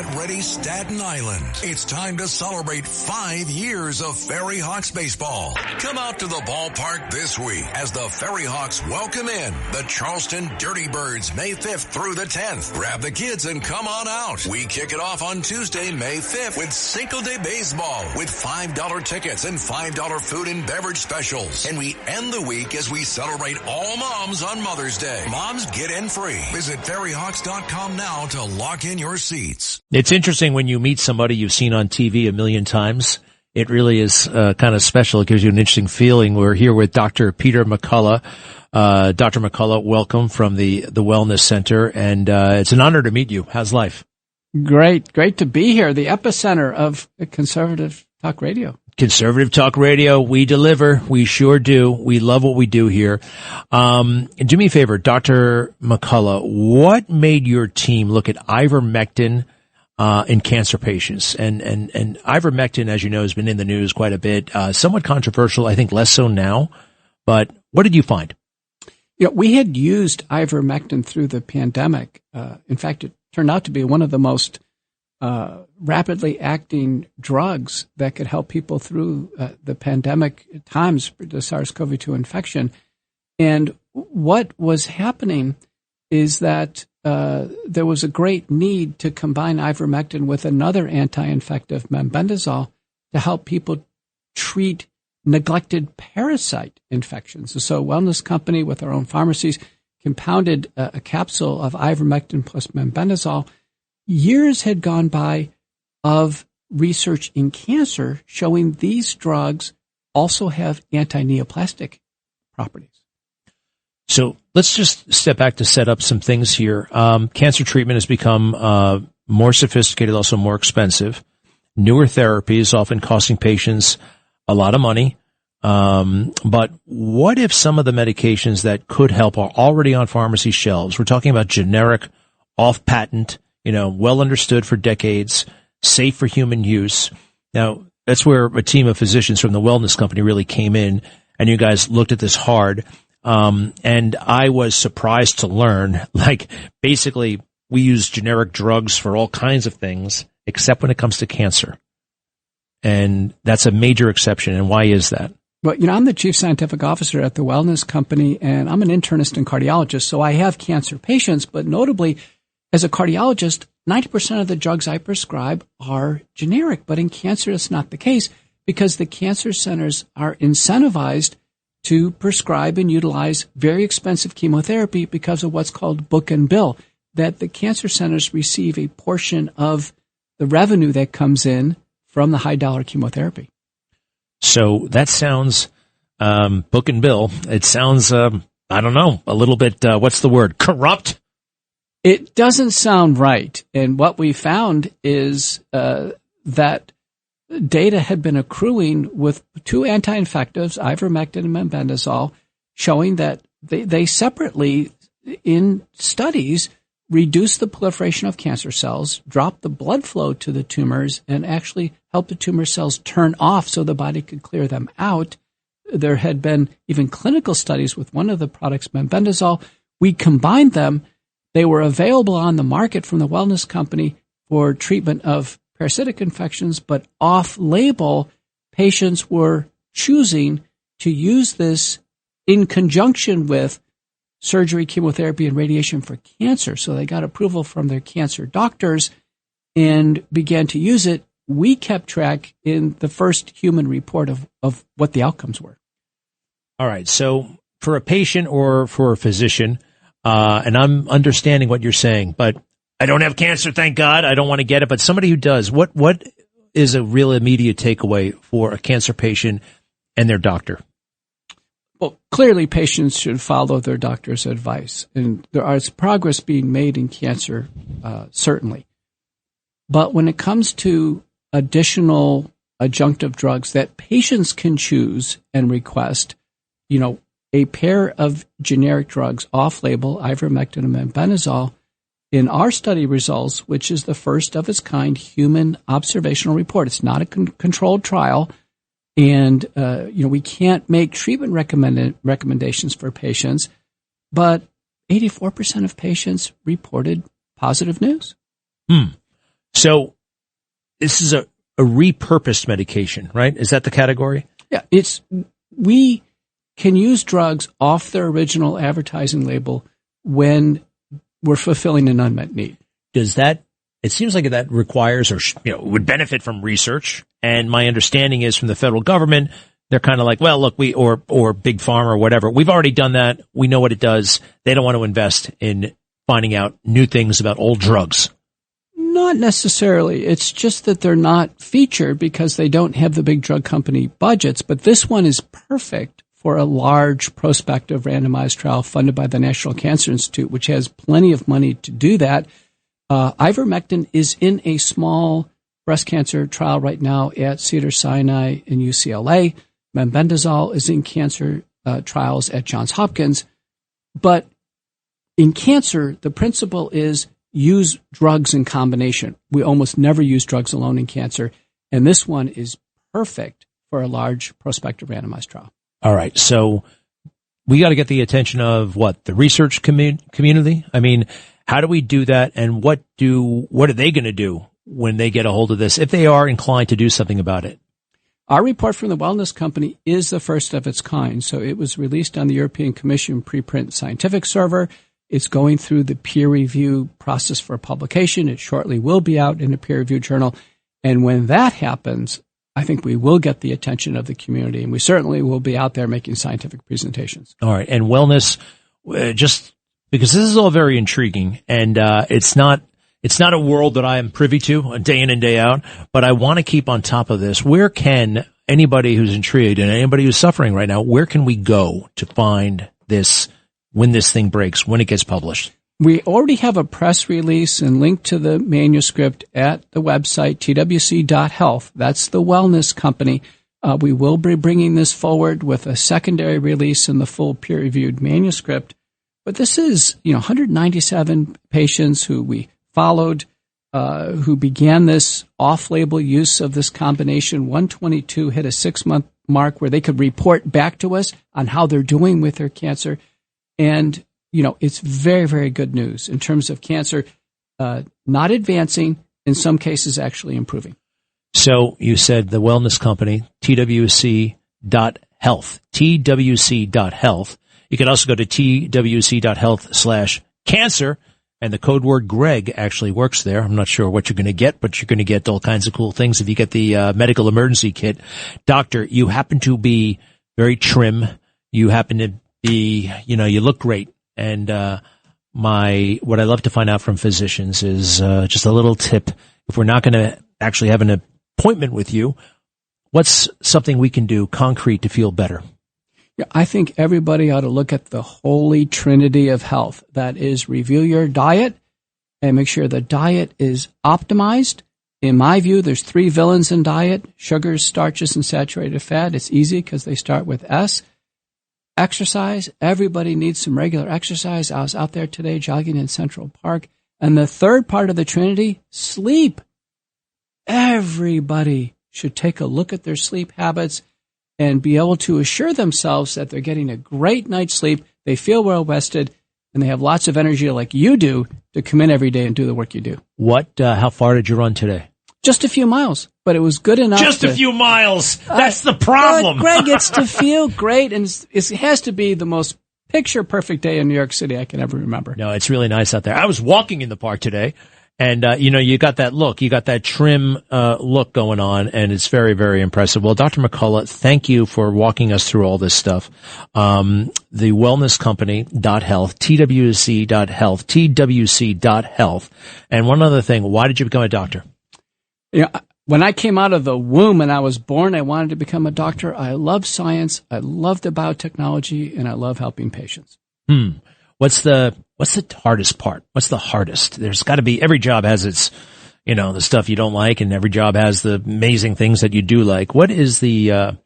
Get ready, Staten Island. It's time to celebrate 5 years of Ferry Hawks baseball. Come out to the ballpark this week as the Ferry Hawks welcome in the Charleston Dirty Birds May 5th through the 10th. Grab the kids and come on out. We kick it off on Tuesday, May 5th with Cinco de Baseball with $5 tickets and $5 food and beverage specials. And we end the week as we celebrate all moms on Mother's Day. Moms get in free. Visit ferryhawks.com now to lock in your seats. It's interesting when you meet somebody you've seen on TV a million times. It really is kind of special. It gives you an interesting feeling. We're here with Dr. Peter McCullough. Dr. McCullough, welcome from the Wellness Center, and it's an honor to meet you. How's life? Great to be here, the epicenter of conservative talk radio. Conservative talk radio, we deliver. We sure do. We love what we do here. Do me a favor, Dr. McCullough, what made your team look at ivermectin in cancer patients? And ivermectin, as you know, has been in the news quite a bit, somewhat controversial, I think less so now. But what did you find? Yeah, we had used ivermectin through the pandemic. In fact, it turned out to be one of the most rapidly acting drugs that could help people through the pandemic times, the SARS-CoV-2 infection. And what was happening is that there was a great need to combine ivermectin with another anti-infective, mebendazole, to help people treat neglected parasite infections. So a wellness company with our own pharmacies compounded a capsule of ivermectin plus mebendazole. Years had gone by of research in cancer showing these drugs also have anti-neoplastic properties. So let's just step back to set up some things here. Cancer treatment has become more sophisticated, also more expensive. Newer therapies often costing patients a lot of money. But what if some of the medications that could help are already on pharmacy shelves? We're talking about generic, off-patent, well understood for decades, safe for human use. Now, that's where a team of physicians from the wellness company really came in, and you guys looked at this hard. And I was surprised to learn, basically, we use generic drugs for all kinds of things, except when it comes to cancer. And that's a major exception. And why is that? Well, I'm the chief scientific officer at the wellness company, and I'm an internist and cardiologist, so I have cancer patients, but notably, as a cardiologist, 90% of the drugs I prescribe are generic, but in cancer, it's not the case because the cancer centers are incentivized to prescribe and utilize very expensive chemotherapy because of what's called book and bill, that the cancer centers receive a portion of the revenue that comes in from the high-dollar chemotherapy. So that sounds, book and bill, it sounds, I don't know, a little bit, what's the word, corrupt? It doesn't sound right. And what we found is that data had been accruing with two anti-infectives, ivermectin and mebendazole, showing that they separately, in studies, reduce the proliferation of cancer cells, drop the blood flow to the tumors, and actually help the tumor cells turn off so the body could clear them out. There had been even clinical studies with one of the products, mebendazole. We combined them. They were available on the market from the wellness company for treatment of parasitic infections, but off-label, patients were choosing to use this in conjunction with surgery, chemotherapy, and radiation for cancer. So they got approval from their cancer doctors and began to use it. We kept track in the first human report of what the outcomes were. All right. So for a patient or for a physician, and I'm understanding what you're saying, but I don't have cancer, thank God. I don't want to get it. But somebody who does, what is a real immediate takeaway for a cancer patient and their doctor? Well, clearly patients should follow their doctor's advice. And there is progress being made in cancer, certainly. But when it comes to additional adjunctive drugs that patients can choose and request, a pair of generic drugs off-label, ivermectin and mebendazole, in our study results, which is the first of its kind human observational report. It's not a controlled trial, and we can't make treatment recommendations for patients, but 84% of patients reported positive news. So this is a repurposed medication, right? Is that the category? Yeah, we can use drugs off their original advertising label when we're fulfilling an unmet need. It seems like that requires or would benefit from research. And my understanding is from the federal government, they're kind of like, well, look, or Big Pharma or whatever, we've already done that. We know what it does. They don't want to invest in finding out new things about old drugs. Not necessarily. It's just that they're not featured because they don't have the big drug company budgets. But this one is perfect for a large prospective randomized trial funded by the National Cancer Institute, which has plenty of money to do that. Ivermectin is in a small breast cancer trial right now at Cedars-Sinai and UCLA. Mebendazole is in cancer trials at Johns Hopkins. But in cancer, the principle is use drugs in combination. We almost never use drugs alone in cancer, and this one is perfect for a large prospective randomized trial. All right, so we got to get the attention of the research community? I mean, how do we do that, and what are they going to do when they get a hold of this, if they are inclined to do something about it? Our report from the Wellness Company is the first of its kind, so it was released on the European Commission preprint scientific server. It's going through the peer review process for publication. It shortly will be out in a peer review journal. And when that happens, I think we will get the attention of the community, and we certainly will be out there making scientific presentations. All right. And wellness, just because this is all very intriguing, and it's not a world that I am privy to day in and day out, but I want to keep on top of this. Where can anybody who's intrigued and anybody who's suffering right now, where can we go to find this when this thing breaks, when it gets published? We already have a press release and link to the manuscript at the website, twc.health. That's the Wellness Company. We will be bringing this forward with a secondary release in the full peer-reviewed manuscript. But this is, 197 patients who we followed, who began this off-label use of this combination. 122 hit a 6-month mark where they could report back to us on how they're doing with their cancer. And, it's very, very good news in terms of cancer not advancing, in some cases actually improving. So you said the Wellness Company, twc.health, twc.health. You can also go to twc.health/cancer, and the code word Greg actually works there. I'm not sure what you're going to get, but you're going to get all kinds of cool things if you get the medical emergency kit. Doctor, you happen to be very trim. You happen to be, you look great. And what I love to find out from physicians is just a little tip. If we're not going to actually have an appointment with you, what's something we can do concrete to feel better? Yeah, I think everybody ought to look at the holy trinity of health. That is, review your diet and make sure the diet is optimized. In my view, there's 3 villains in diet: sugars, starches, and saturated fat. It's easy because they start with S. Exercise. Everybody needs some regular exercise. I was out there today jogging in Central Park. And the third part of the trinity, sleep. Everybody should take a look at their sleep habits and be able to assure themselves that they're getting a great night's sleep, they feel well rested, and they have lots of energy like you do to come in every day and do the work you do. How far did you run today? Just a few miles, but it was good enough. Just a few miles. That's the problem. Greg, it's to feel great, and it has to be the most picture-perfect day in New York City I can ever remember. No, it's really nice out there. I was walking in the park today, and, you got that look. You got that trim look going on, and it's very, very impressive. Well, Dr. McCullough, thank you for walking us through all this stuff. The Wellness Company.health, twc.health, twc.health. And one other thing, why did you become a doctor? When I came out of the womb and I was born, I wanted to become a doctor. I love science. I love the biotechnology, and I love helping patients. What's the hardest part? What's the hardest? There's got to be, every job has its, the stuff you don't like, and every job has the amazing things that you do like. What's the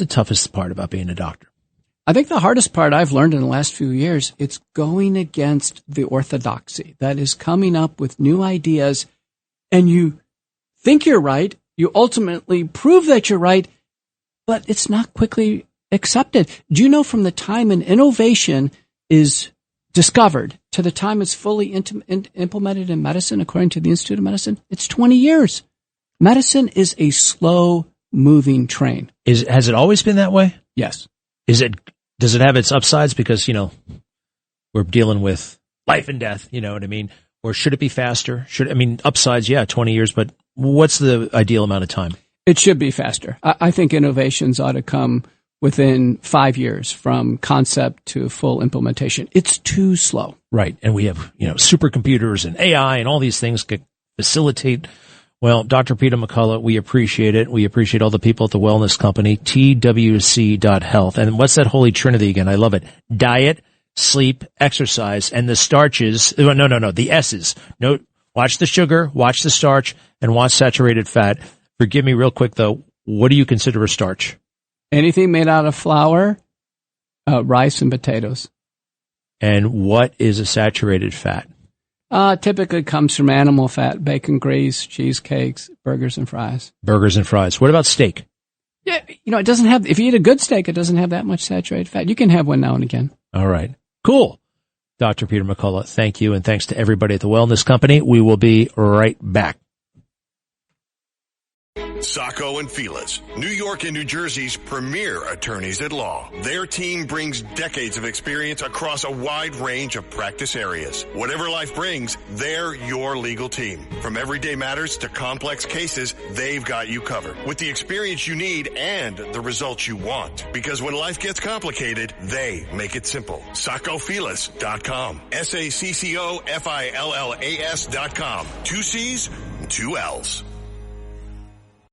toughest part about being a doctor? I think the hardest part I've learned in the last few years, it's going against the orthodoxy. That is coming up with new ideas, and you think you're right, you ultimately prove that you're right, but it's not quickly accepted. Do you know from the time an innovation is discovered to the time it's fully implemented in medicine, according to the Institute of Medicine, it's 20 years. Medicine is a slow-moving train. Has it always been that way? Yes. Does it have its upsides? Because, we're dealing with life and death, you know what I mean? Or should it be faster? Upsides, 20 years, but what's the ideal amount of time? It should be faster. I think innovations ought to come within 5 years from concept to full implementation. It's too slow. Right. And we have, supercomputers and AI and all these things can facilitate. Well, Dr. Peter McCullough, we appreciate it. We appreciate all the people at the wellness company, twc.health. And what's that holy trinity again? I love it. Diet, sleep, exercise, and the starches. No, the S's. No, watch the sugar, watch the starch, and watch saturated fat. Forgive me real quick, though. What do you consider a starch? Anything made out of flour, rice, and potatoes. And what is a saturated fat? Typically comes from animal fat, bacon grease, cheesecakes, burgers and fries. Burgers and fries. What about steak? Yeah, it doesn't have, if you eat a good steak, it doesn't have that much saturated fat. You can have one now and again. All right. Cool. Dr. Peter McCullough, thank you. And thanks to everybody at the Wellness Company. We will be right back. Sacco and Felix, New York and New Jersey's premier attorneys at law. Their team brings decades of experience across a wide range of practice areas. Whatever life brings, they're your legal team. From everyday matters to complex cases, they've got you covered with the experience you need and the results you want. Because when life gets complicated, they make it simple. SaccoFelix.com. SACCOFILLAS.com. 2 C's, 2 L's.